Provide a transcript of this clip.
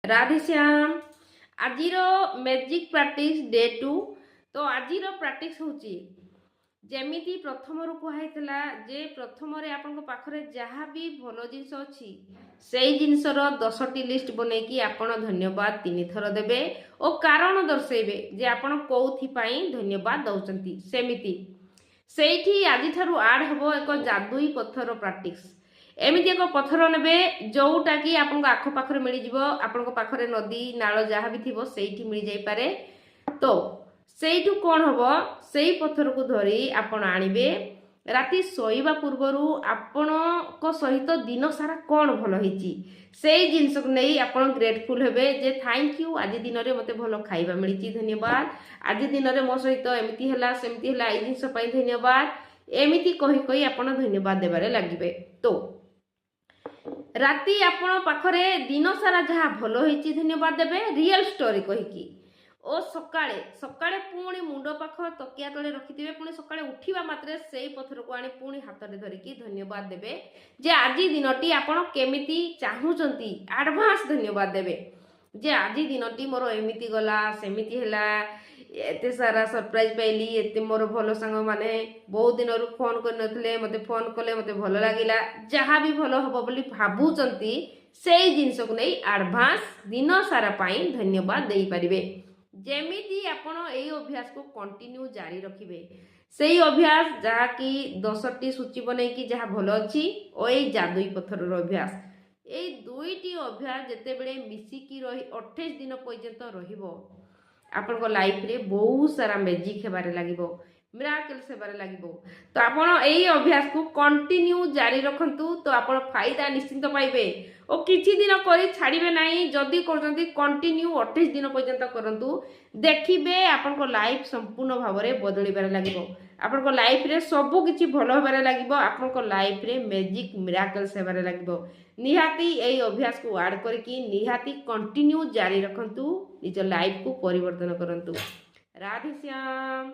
राधेश्याम आज magic practice day 2 तो आज प्रैक्टिस होची जेमिति प्रथम रु कहला जे प्रथम आपण पाखरे जहाँ भी भल जिनस अच्छी से जिनसर 10टी लिस्ट बनईकी आपण धन्यवाद 3 थर देबे और कारण दर्शेबे जे आपण कौथिपाई धन्यवाद दउचंती सेमिति सेठी आज ठारू आड हबो एक जादुई पत्थर प्रैक्टिस एमती एक पत्थर ने जोटा कि आपन आख पाखरे मिल जाव आपण पाखरे नदी नाल जहाँ भी थी से मिल जापे तो सेठू कौन हम से पत्थर को धरी आपण आणवे राति शोवा पूर्वर आपण सहित दिन सारा कौन भल होती से जिनस को नहीं आपण ग्रेटफुल हेबे जे थैंक यू आज दिन में मत भल खाइबा मिली धन्यवाद आज दिन में मो सहित एमती है सेमती है ये जिनस धन्यवाद एमती कही कही आपण धन्यवाद देवारे लगे तो राति आपण पाखरे दिन सारा जहाँ भल होती धन्यवाद देवे रियल स्टोरी कहीकि ओ सकाळे सकाळे पुणी मुंड पाख तकिया तले रखिथिबे पुणी सकाळे उठिबा मात्रे सेई पत्थर को आनी पुणी हाथ रे धरिकी धन्यवाद देवे जे आज दिनटी आपण केमिति चाहूचंती एडवांस धन्यवाद देवे जे आज दिनटी मोर एमिति गला सेमिति हैला एते सारा सरप्राइज पाइली एते मोर भल सांग माने बहुत दिन रु फोन कर नथले मते फोन कले मते भल लागिला जहाँ भी भल हबो बोली भाबुचंती सेई जिंस को नै एडवांस दिन सारा पाई धन्यवाद देई परिबे जेमिति आपण एई अभ्यास को कंटिन्यू जारी रखिबे सेई अभ्यास जहा कि 10टी सूची बनैकी जहा भल अछि ओ एई जादुई पत्थर रो अभ्यास एई दुईटी अभ्यास जते बेले मिसिकी रही 28 दिन पर्यंत रहिबो आपण को लाइफ रे बहुत सारा मैजिक हेबारे लागिबो मिराकल्स हेबारे लागिबो तो आपण एई अभ्यास को कंटिन्यू जारी रखंतु तो आपण फायदा निश्चित पाइबे और किछि दिन करी छाड़िबे नाही जदी करजंती कंटिन्यू 28 दिन पर्यंत करंतु देखिबे आपण को लाइफ संपूर्ण भाव रे बदलिबारे लागिबो आपण को लाइफ रे सब किछि भलो हेबारे लागिबो आपण को लाइफ रे मैजिक मिराकल्स हेबारे लागिबो निहाती एई अभ्यास को ऐड करके निहाती कंटिन्यू जारी रखंतु निज लाइफ को परिवर्तन करंतु राधे श्याम।